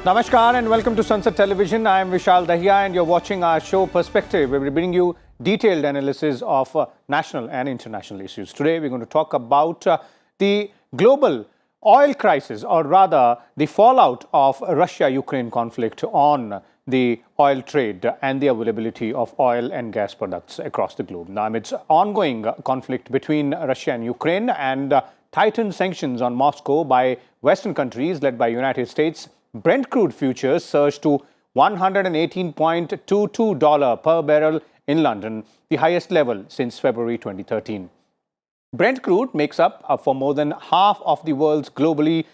Namaskar and welcome to Sansad Television. I am Vishal Dahiya and you're watching our show Perspective, where we bring you detailed analysis of national and international issues. Today we're going to talk about the global oil crisis, or rather the fallout of Russia-Ukraine conflict on the oil trade and the availability of oil and gas products across the globe. Now, amidst ongoing conflict between Russia and Ukraine and tightened sanctions on Moscow by Western countries led by United States, Brent crude futures surged to $118.22 per barrel in London, the highest level since February 2013. Brent crude makes up for more than half of the world's globally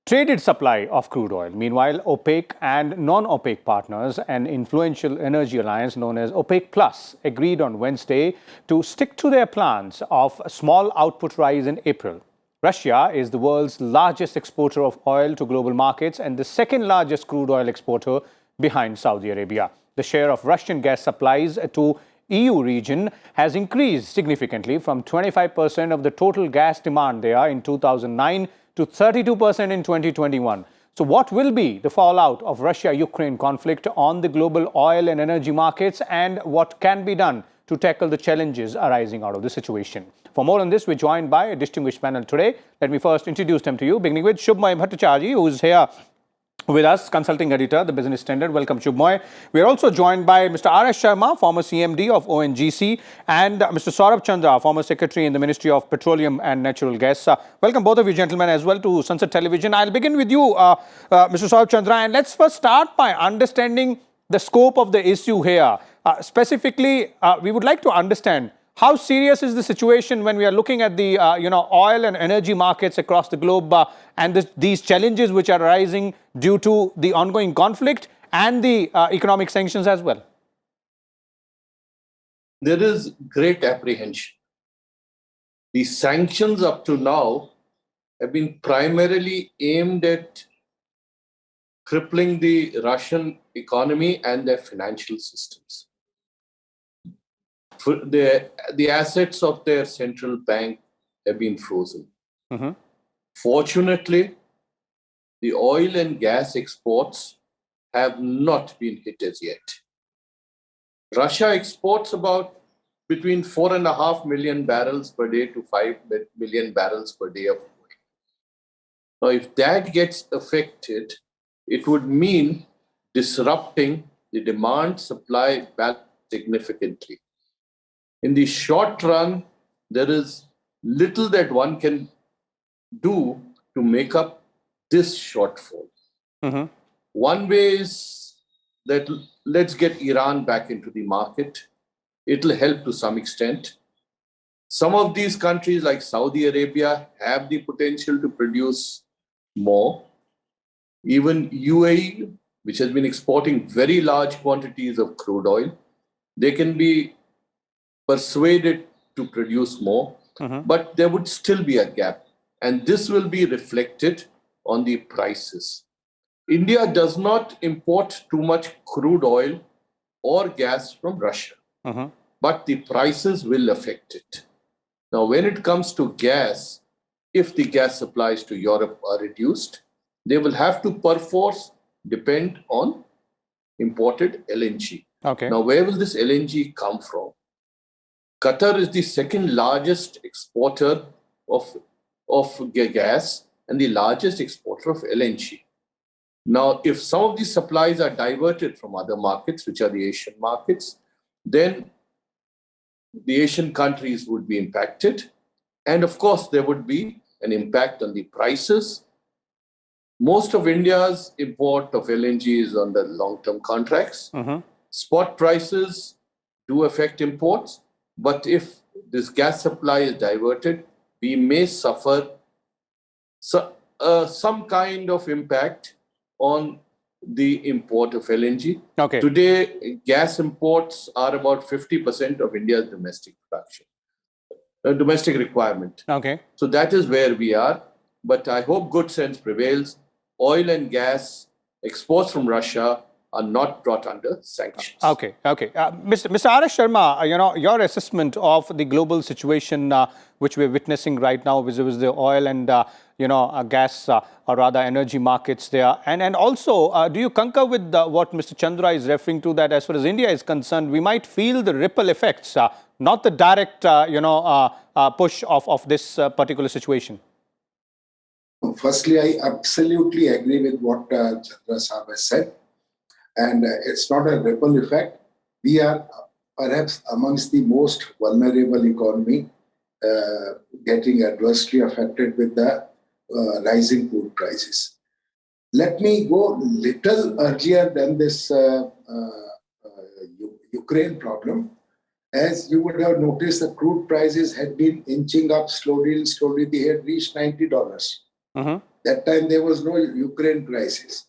traded supply of crude oil. Meanwhile, OPEC and non-OPEC partners, an influential energy alliance known as OPEC Plus, agreed on Wednesday to stick to their plans of a small output rise in April. Russia is the world's largest exporter of oil to global markets and the second largest crude oil exporter behind Saudi Arabia. The share of Russian gas supplies to EU region has increased significantly from 25% of the total gas demand there in 2009 to 32% in 2021. So what will be the fallout of Russia-Ukraine conflict on the global oil and energy markets, and what can be done to tackle the challenges arising out of the situation? For more on this, we're joined by a distinguished panel today. Let me first introduce them to you, beginning with Shubhmoy Bhattacharjee, who is here with us, consulting editor, The Business Standard. Welcome, Shubhmoy. We are also joined by Mr. R.S. Sharma, former CMD of ONGC, and Mr. Saurabh Chandra, former secretary in the Ministry of Petroleum and Natural Gas. Welcome, both of you gentlemen, as well to Sansad Television. I'll begin with you, Mr. Saurabh Chandra, and let's first start by understanding the scope of the issue here. Specifically, we would like to understand how serious is the situation when we are looking at the oil and energy markets across the globe and these challenges which are arising due to the ongoing conflict and the economic sanctions as well? There is great apprehension. The sanctions up to now have been primarily aimed at crippling the Russian economy and their financial systems. The assets of their central bank have been frozen. Mm-hmm. Fortunately, the oil and gas exports have not been hit as yet. Russia exports about between 4.5 million barrels per day to 5 million barrels per day of oil. Now, if that gets affected, it would mean disrupting the demand-supply balance significantly. In the short run, there is little that one can do to make up this shortfall. Mm-hmm. One way is that let's get Iran back into the market. It'll help to some extent. Some of these countries like Saudi Arabia have the potential to produce more. Even UAE, which has been exporting very large quantities of crude oil, they can be persuaded to produce more, but there would still be a gap. And this will be reflected on the prices. India does not import too much crude oil or gas from Russia, but the prices will affect it. Now, when it comes to gas, if the gas supplies to Europe are reduced, they will have to perforce depend on imported LNG. Okay. Now, where will this LNG come from? Qatar is the second largest exporter of gas and the largest exporter of LNG. Now, if some of these supplies are diverted from other markets, which are the Asian markets, then the Asian countries would be impacted. And of course, there would be an impact on the prices. Most of India's import of LNG is on the long-term contracts. Spot prices do affect imports. But if this gas supply is diverted, we may suffer some kind of impact on the import of LNG. Okay. Today, gas imports are about 50% of India's domestic production, domestic requirement. Okay. So that is where we are. But I hope good sense prevails. Oil and gas exports from Russia are not brought under sanctions. Okay. Mr. R.S. Sharma, your assessment of the global situation which we're witnessing right now with the oil and gas or rather energy markets there, and also do you concur with what Mr. Chandra is referring to, that as far as India is concerned, we might feel the ripple effects, not the direct push of this particular situation? Firstly, I absolutely agree with what Chandra Saab has said. And it's not a ripple effect. We are perhaps amongst the most vulnerable economy getting adversely affected with the rising food prices. Let me go little earlier than this Ukraine problem. As you would have noticed, the crude prices had been inching up slowly. They had reached $90. That time there was no Ukraine crisis.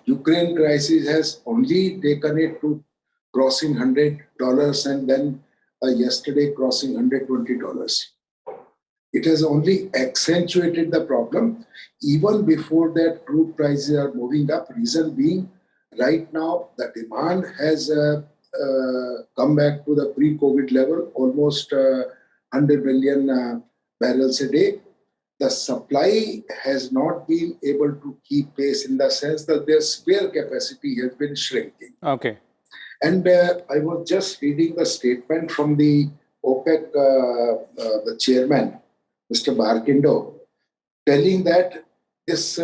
Ukraine crisis has only taken it to crossing $100 and then yesterday crossing $120. It has only accentuated the problem. Even before that, crude prices are moving up. Reason being, right now the demand has come back to the pre-COVID level, almost 100 million barrels a day. The supply has not been able to keep pace in the sense that their spare capacity has been shrinking. Okay. And I was just reading the statement from the OPEC, the chairman, Mr. Barkindo, telling that this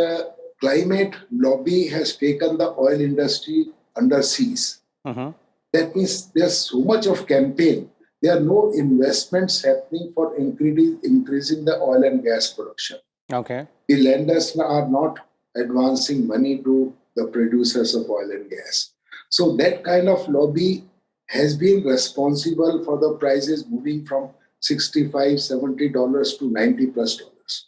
climate lobby has taken the oil industry under siege. That means there's so much of campaign. There are no investments happening for increasing the oil and gas production. Okay. The lenders are not advancing money to the producers of oil and gas. So that kind of lobby has been responsible for the prices moving from $65, $70 to $90+.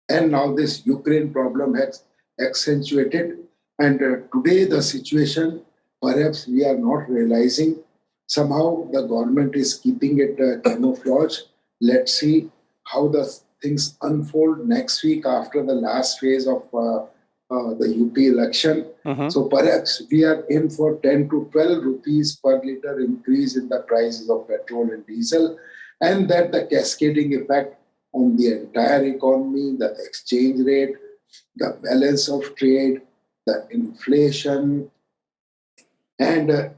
And now this Ukraine problem has accentuated. And today the situation, perhaps we are not realizing. Somehow the government is keeping it camouflage. Let's see how the things unfold next week after the last phase of the UP election. So perhaps we are in for 10 to 12 rupees per litre increase in the prices of petrol and diesel, and that the cascading effect on the entire economy, the exchange rate, the balance of trade, the inflation, and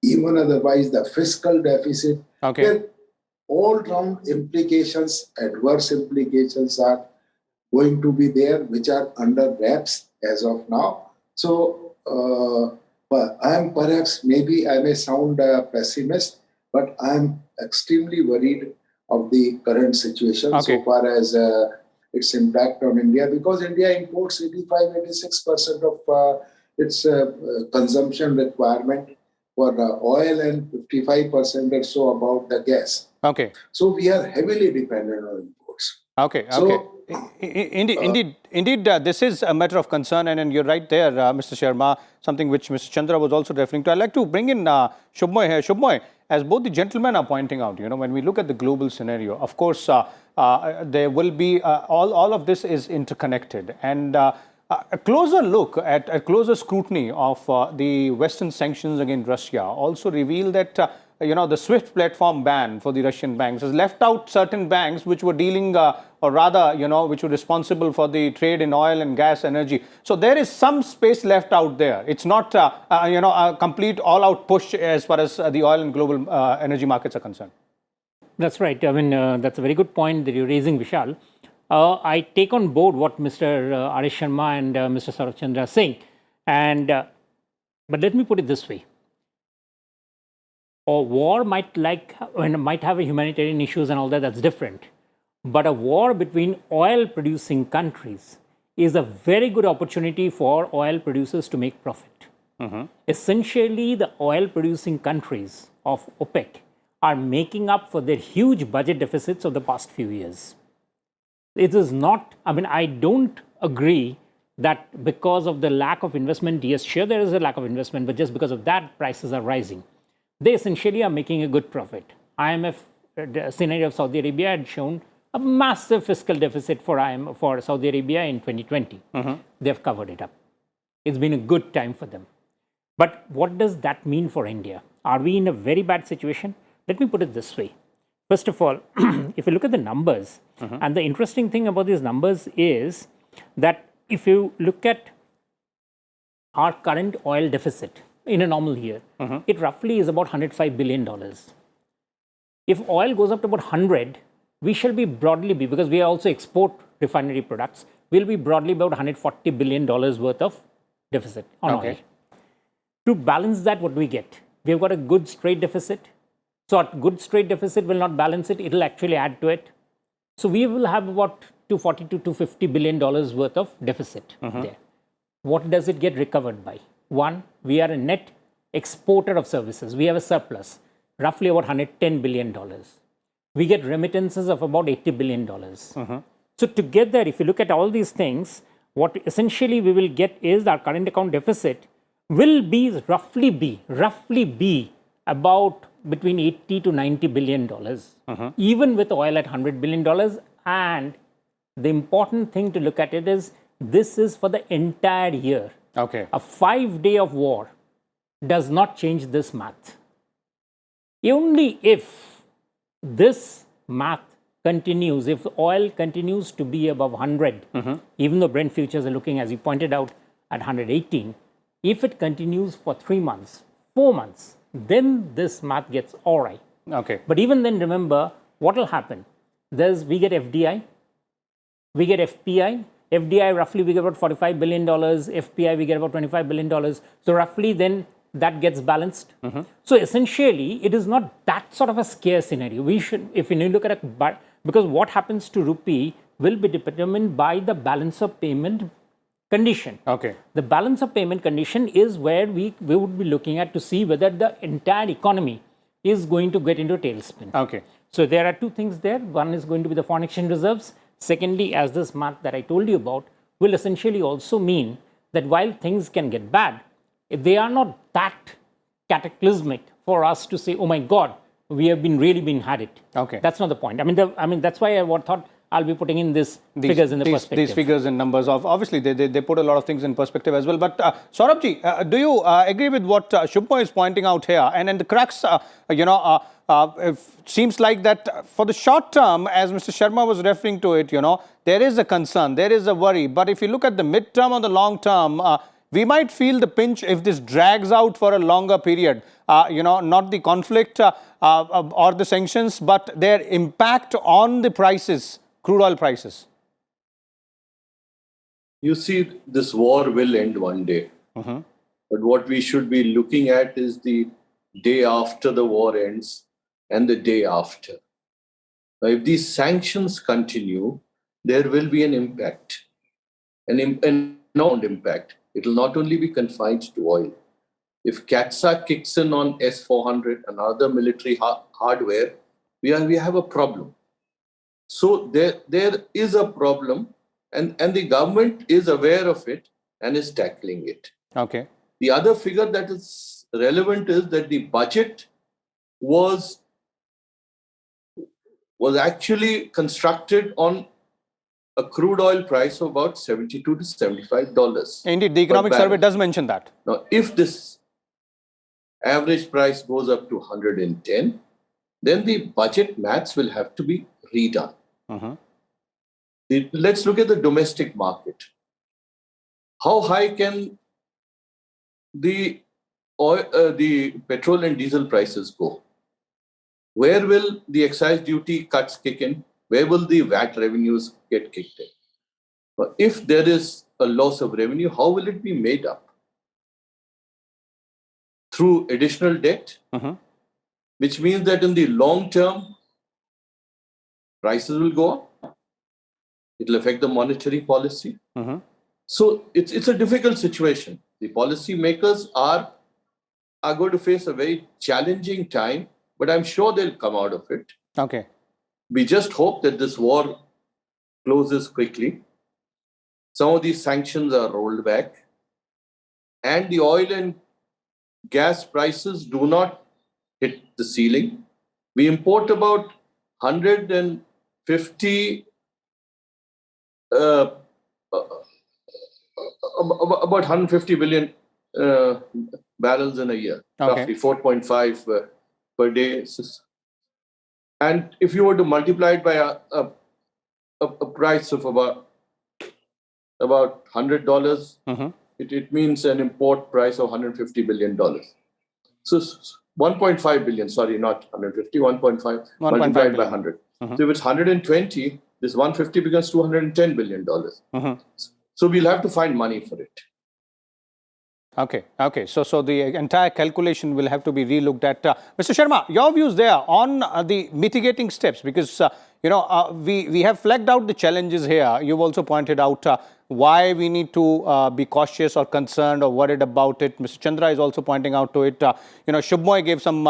even otherwise the fiscal deficit. Okay. All-round implications, adverse implications are going to be there, which are under wraps as of now. So I am perhaps, maybe I may sound a pessimist, but I am extremely worried of the current situation so far as its impact on India, because India imports 85-86% of its consumption requirement for oil and 55% or so about the gas. Okay. So we are heavily dependent on imports. Okay. Indeed, this is a matter of concern, and you're right there, Mr. Sharma, something which Mr. Chandra was also referring to. I'd like to bring in Shubhmoy here. Shubhmoy, as both the gentlemen are pointing out, when we look at the global scenario, of course, there will be, all of this is interconnected. And a closer look at a closer scrutiny of the Western sanctions against Russia also reveal that the SWIFT platform ban for the Russian banks has left out certain banks which were dealing, or rather, which were responsible for the trade in oil and gas energy. So there is some space left out there. It's not, a complete all-out push as far as the oil and global energy markets are concerned. That's right. I mean, that's a very good point that you're raising, Vishal. I take on board what Mr. R.S. Sharma and Mr. Saurav Chandra are saying. But let me put it this way. A war might have a humanitarian issues and all that, that's different. But a war between oil-producing countries is a very good opportunity for oil producers to make profit. Essentially, the oil-producing countries of OPEC are making up for their huge budget deficits of the past few years. It is not, I don't agree that because of the lack of investment, yes, sure, there is a lack of investment, but just because of that, prices are rising. They essentially are making a good profit. IMF scenario of Saudi Arabia had shown a massive fiscal deficit for Saudi Arabia in 2020. They've covered it up. It's been a good time for them. But what does that mean for India? Are we in a very bad situation? Let me put it this way. First of all, if you look at the numbers, and the interesting thing about these numbers is that if you look at our current oil deficit in a normal year, it roughly is about $105 billion. If oil goes up to about 100, we shall be broadly be, because we also export refinery products, we'll be broadly about $140 billion worth of deficit on oil. To balance that, what do we get? We've got a goods trade deficit. So our goods trade deficit will not balance it, it'll actually add to it. So we will have about $240 to $250 billion worth of deficit there. What does it get recovered by? One, we are a net exporter of services. We have a surplus, roughly about $110 billion. We get remittances of about $80 billion. So together, if you look at all these things, what essentially we will get is our current account deficit will be roughly be about between $80 to $90 billion, even with oil at $100 billion. And the important thing to look at it is this is for the entire year. A 5-day of war does not change this math. Only if this math continues, if oil continues to be above 100, even though Brent futures are looking, as you pointed out, at 118, if it continues for 3 months, 4 months, then this math gets all right. But even then, remember, what will happen? We get FDI, we get FPI. FDI, roughly, we get about $45 billion. FPI, we get about $25 billion. So roughly, then that gets balanced. So essentially, it is not that sort of a scare scenario. We should, if you look at it, because what happens to rupee will be determined by the balance of payment condition. The balance of payment condition is where we would be looking at to see whether the entire economy is going to get into a tailspin. So there are two things there. One is going to be the foreign exchange reserves. Secondly, as this math that I told you about will essentially also mean that while things can get bad, they are not that cataclysmic for us to say, oh my God, we have really been had it. That's not the point. I mean, that's why I thought I'll be putting in these figures in the perspective. These figures and numbers, obviously, they put a lot of things in perspective as well. But Saurabhji, do you agree with what Shubhmo is pointing out here? And the crux, it seems like that for the short term, as Mr. Sharma was referring to it, there is a concern, there is a worry. But if you look at the midterm or the long term, we might feel the pinch if this drags out for a longer period. Not the conflict or the sanctions, but their impact on the prices, crude oil prices. You see, this war will end one day. But what we should be looking at is the day after the war ends and the day after. Now, if these sanctions continue, there will be an impact, an impact. It will not only be confined to oil. If CATSA kicks in on S-400 and other military hardware, we have a problem. So there is a problem, and the government is aware of it and is tackling it. The other figure that is relevant is that the budget was actually constructed on a crude oil price of about $72 to $75. Indeed, the economic survey does mention that. Now, if this average price goes up to 110, then the budget maths will have to be redone. Let's look at the domestic market. How high can the petrol and diesel prices go? Where will the excise duty cuts kick in? Where will the VAT revenues get kicked in? But if there is a loss of revenue, how will it be made up? Through additional debt, which means that in the long term, prices will go up. It will affect the monetary policy. So it's a difficult situation. The policy makers are going to face a very challenging time, but I'm sure they'll come out of it. We just hope that this war closes quickly. Some of these sanctions are rolled back, and the oil and gas prices do not hit the ceiling. We import about 150 billion barrels in a year, Okay. roughly 4.5 per day. And if you were to multiply it by a price of about $100, it means an import price of $150 billion. So 1.5 billion, sorry, not 150, 1.5 multiplied by 100. So if it's 120, this 150 becomes $210 billion. So we'll have to find money for it. Okay. So the entire calculation will have to be relooked at. Mr. Sharma, your views there on the mitigating steps, because we have flagged out the challenges here. You've also pointed out why we need to be cautious or concerned or worried about it. Mr. Chandra is also pointing out to it. Shubhmoy gave some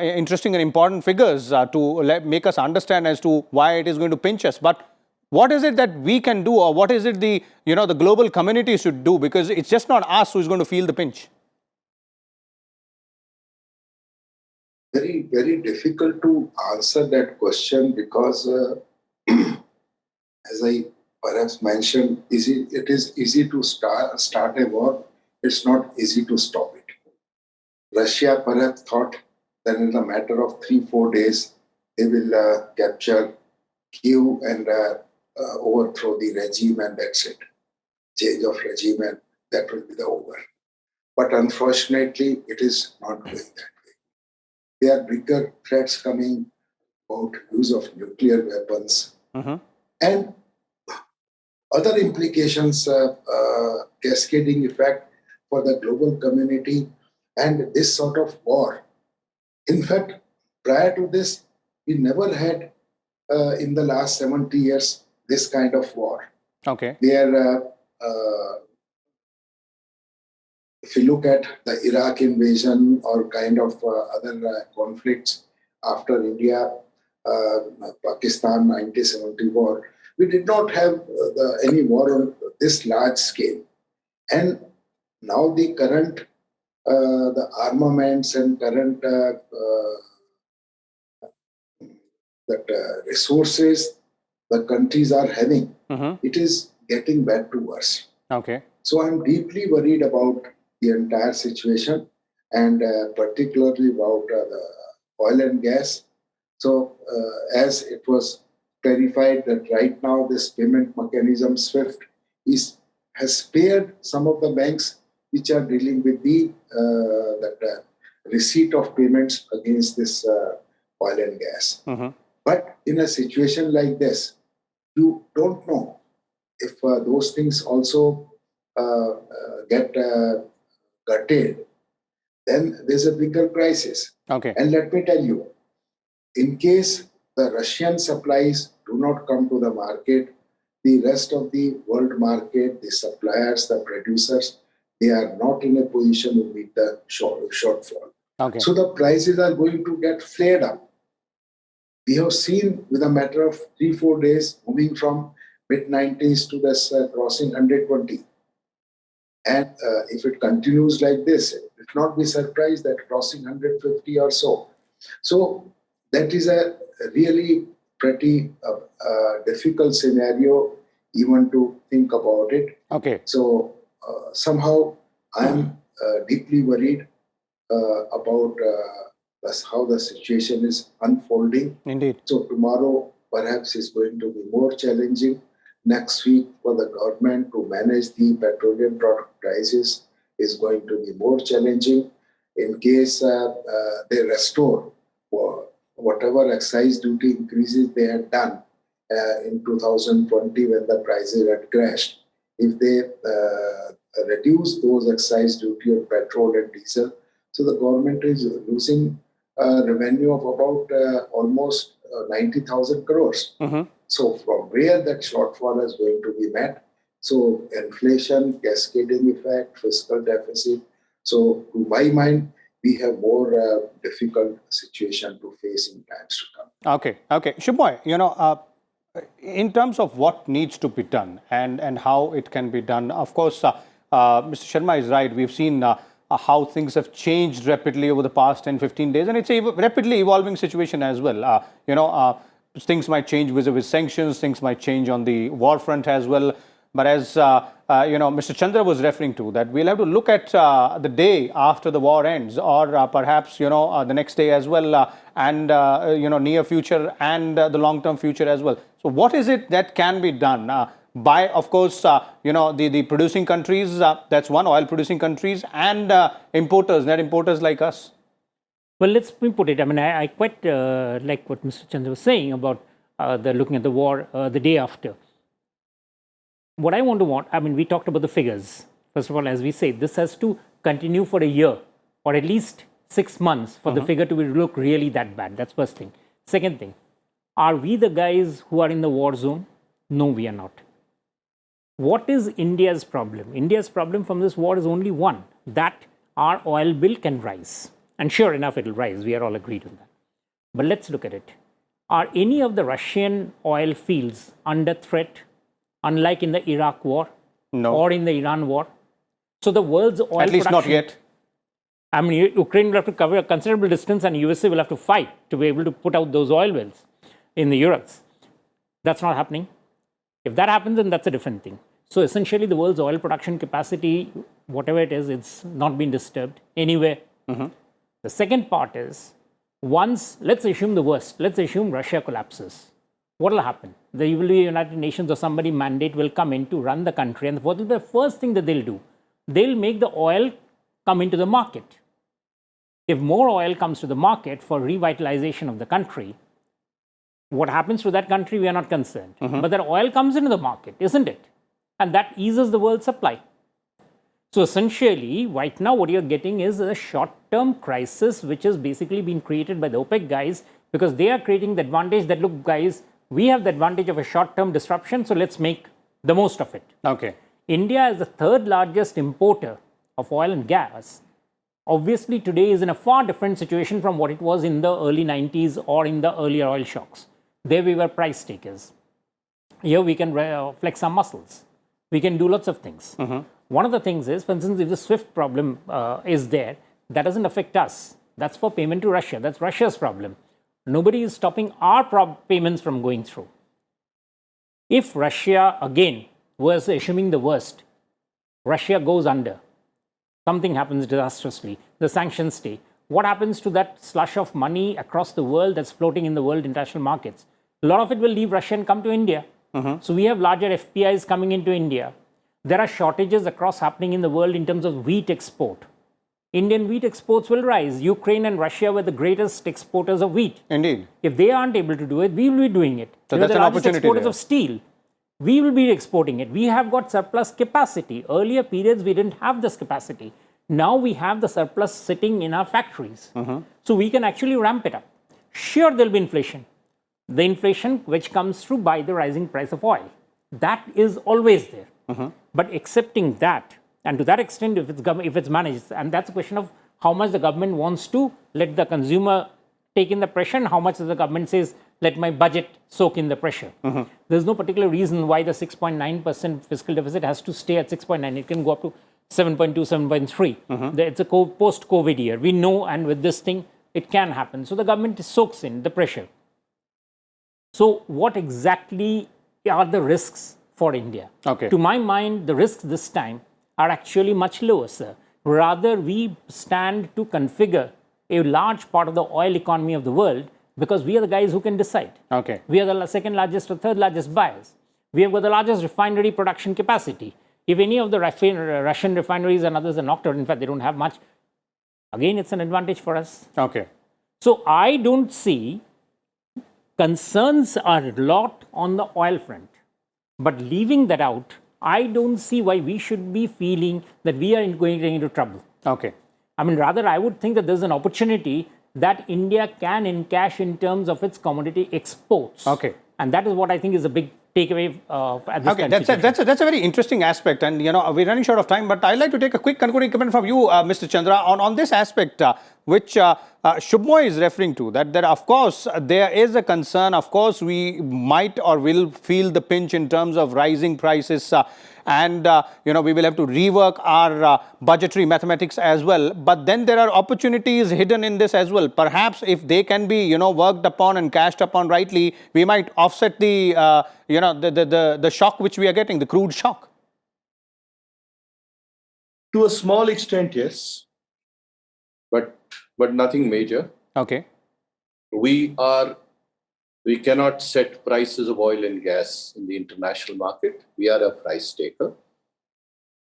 interesting and important figures to make us understand as to why it is going to pinch us. But what is it that we can do, or what is it the global community should do? Because it's just not us who is going to feel the pinch. Very, very difficult to answer that question because, as I perhaps mentioned, it is easy to start a war. It's not easy to stop it. Russia perhaps thought that in a matter of 3-4 days, they will capture Kyiv and overthrow the regime, and that's it. Change of regime, and that will be the over. But unfortunately, it is not going that way. There are bigger threats coming about use of nuclear weapons and other implications, cascading effect for the global community and this sort of war. In fact, prior to this, we never had in the last 70 years this kind of war. Okay. Where, if you look at the Iraq invasion or kind of other conflicts after India, Pakistan 1970 war, we did not have any war on this large scale. And now the current, the armaments and current resources the countries are having, it is getting bad to worse. Okay. So I'm deeply worried about the entire situation, and particularly about the oil and gas. So as it was clarified that right now this payment mechanism SWIFT has spared some of the banks which are dealing with the receipt of payments against this oil and gas. But in a situation like this, you don't know if those things also get curtailed. Then there's a bigger crisis. Okay. And let me tell you, in case the Russian supplies do not come to the market, the rest of the world market, the suppliers, the producers, they are not in a position to meet the shortfall. Okay. So the prices are going to get flared up. We have seen with a matter of 3-4 days moving from mid-90s to this crossing 120. And if it continues like this, it will not be surprised that crossing 150 or so. So that is a really pretty difficult scenario even to think about it. Okay. So somehow I'm deeply worried about how the situation is unfolding. Indeed. So tomorrow perhaps is going to be more challenging. Next week for the government to manage the petroleum product prices is going to be more challenging. In case they restore whatever excise duty increases they had done in 2020 when the prices had crashed, if they reduce those excise duty on petrol and diesel, so the government is losing revenue of about almost 90,000 crores. So from where that shortfall is going to be met? So inflation, cascading effect, fiscal deficit. So to my mind, we have more difficult situation to face in times to come. Okay. Shubhmoy, in terms of what needs to be done and how it can be done, of course, Mr. Sharma is right. We've seen how things have changed rapidly over the past 10-15 days, and it's a rapidly evolving situation as well. Things might change with sanctions, things might change on the war front as well. But as Mr. Chandra was referring to, that we'll have to look at the day after the war ends, or perhaps the next day as well, and near future and the long-term future as well. So what is it that can be done by, of course, the producing countries? That's one, oil-producing countries, and importers, net importers like us. Well, let's put it. I mean, I quite like what Mr. Chandra was saying about looking at the war the day after. What I we talked about the figures. First of all, as we say, this has to continue for a year or at least 6 months for the figure to look really that bad. That's first thing. Second thing, are we the guys who are in the war zone? No, we are not. What is India's problem? India's problem from this war is only one, that our oil bill can rise. And sure enough, it will rise. We are all agreed on that. But let's look at it. Are any of the Russian oil fields under threat, unlike in the Iraq war? No. Or in the Iran war? So the world's oil at least production, not yet. I mean, Ukraine will have to cover a considerable distance and USA will have to fight to be able to put out those oil wells in the Urals. That's not happening. If that happens, then that's a different thing. So essentially, the world's oil production capacity, whatever it is, it's not been disturbed anywhere. The second part is, let's assume the worst. Let's assume Russia collapses. What will happen? The United Nations or somebody mandate will come in to run the country. And what will be the first thing that they'll do? They'll make the oil come into the market. If more oil comes to the market for revitalization of the country, what happens to that country, we are not concerned. But that oil comes into the market, isn't it? And that eases the world supply. So essentially, right now, what you're getting is a short-term crisis, which has basically been created by the OPEC guys, because they are creating the advantage that, look, guys, we have the advantage of a short-term disruption, so let's make the most of it. Okay. India is the third largest importer of oil and gas. Obviously, today is in a far different situation from what it was in the early 90s or in the earlier oil shocks. There we were price takers. Here we can flex our muscles. We can do lots of things. One of the things is, for instance, if the SWIFT problem is there, that doesn't affect us. That's for payment to Russia. That's Russia's problem. Nobody is stopping our payments from going through. If Russia, again, was assuming the worst, Russia goes under, something happens disastrously, the sanctions stay, what happens to that slush of money across the world that's floating in the world international markets? A lot of it will leave Russia and come to India. So we have larger FPIs coming into India. There are shortages across happening in the world in terms of wheat export. Indian wheat exports will rise. Ukraine and Russia were the greatest exporters of wheat. Indeed. If they aren't able to do it, we will be doing it. So we that's are the an largest opportunity exporters there. of steel. We will be exporting it. We have got surplus capacity. Earlier periods, we didn't have this capacity. Now we have the surplus sitting in our factories. So we can actually ramp it up. Sure, there'll be inflation. The inflation which comes through by the rising price of oil. That is always there. But accepting that, and to that extent, if it's managed, and that's a question of how much the government wants to let the consumer take in the pressure, and how much the government says, let my budget soak in the pressure. There's no particular reason why the 6.9% fiscal deficit has to stay at 6.9. It can go up to 7.2, 7.3. It's a post-COVID year. We know, and with this thing, it can happen. So the government soaks in the pressure. So what exactly are the risks for India? Okay. To my mind, the risks this time are actually much lower, sir. Rather, we stand to configure a large part of the oil economy of the world because we are the guys who can decide. Okay. We are the second largest or third largest buyers. We have got the largest refinery production capacity. If any of the Russian refineries and others are knocked out, in fact, they don't have much, again, it's an advantage for us. Okay. So I don't see concerns are a lot on the oil front. But leaving that out, I don't see why we should be feeling that we are going into trouble. Okay. I mean, rather, I would think that there's an opportunity that India can encash in terms of its commodity exports. Okay. And that is what I think is a big takeaway at this Okay, time. that's a very interesting aspect, and we're running short of time. But I'd like to take a quick concluding comment from you, Mr. Chandra, on this aspect. which Shubhmoy is referring to, that of course there is a concern. Of course, we might or will feel the pinch in terms of rising prices, and we will have to rework our budgetary mathematics as well. But then there are opportunities hidden in this as well. Perhaps if they can be worked upon and cashed upon rightly, we might offset the the shock which we are getting, the crude shock. To a small extent, yes, but nothing major. Okay. We cannot set prices of oil and gas in the international market. We are a price taker.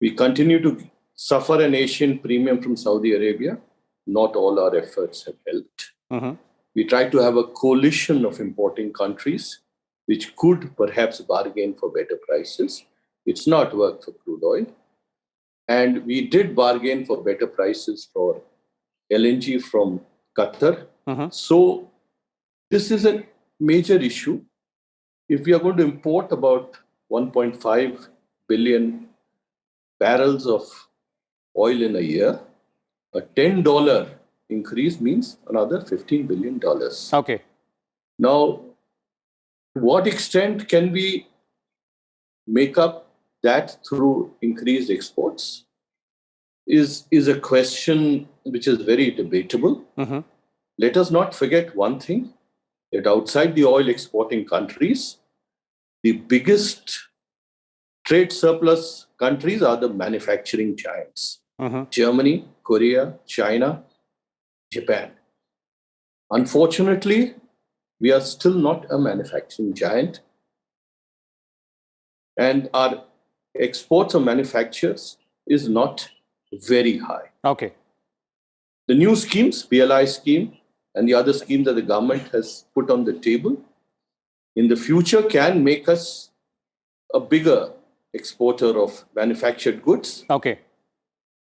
We continue to suffer an Asian premium from Saudi Arabia. Not all our efforts have helped. Mm-hmm. We try to have a coalition of importing countries which could perhaps bargain for better prices. It's not worked for crude oil. And we did bargain for better prices for LNG from Qatar. Mm-hmm. So this is a major issue. If we are going to import about 1.5 billion barrels of oil in a year, a $10 increase means another $15 billion. Okay. Now, to what extent can we make up that through increased exports is a question which is very debatable. Mm-hmm. Let us not forget one thing, that outside the oil exporting countries, the biggest trade surplus countries are the manufacturing giants. Mm-hmm. Germany, Korea, China, Japan. Unfortunately, we are still not a manufacturing giant. And our exports of manufacturers is not very high. Okay. The new schemes, PLI scheme, and the other schemes that the government has put on the table, in the future can make us a bigger exporter of manufactured goods. Okay.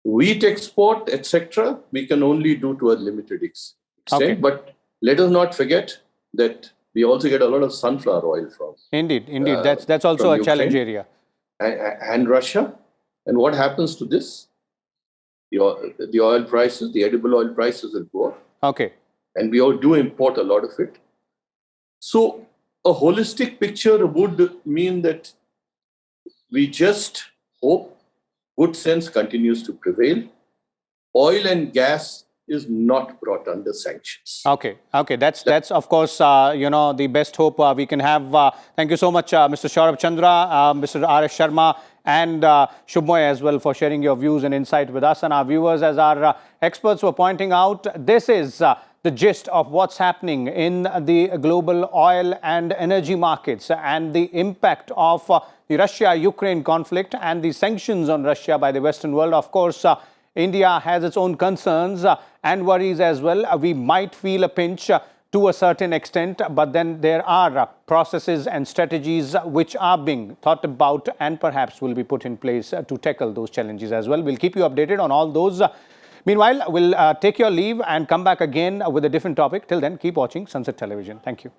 Wheat export, etc., we can only do to a limited extent. Okay. But let us not forget that we also get a lot of sunflower oil from. Indeed. That's also a Ukraine challenge area. And Russia. And what happens to this? The oil prices, the edible oil prices will go up. Okay. And we all do import a lot of it. So a holistic picture would mean that we just hope good sense continues to prevail. Oil and gas is not brought under sanctions. Okay. That's of course the best hope we can have. Thank you so much, Mr. Saurabh Chandra, Mr. R.S. Sharma, and Shubhmoy as well for sharing your views and insight with us and our viewers. As our experts were pointing out, this is the gist of what's happening in the global oil and energy markets and the impact of the Russia-Ukraine conflict and the sanctions on Russia by the Western world. Of course, India has its own concerns and worries as well. We might feel a pinch to a certain extent, but then there are processes and strategies which are being thought about and perhaps will be put in place to tackle those challenges as well. We'll keep you updated on all those. Meanwhile, we'll take your leave and come back again with a different topic. Till then, keep watching Sunset Television. Thank you.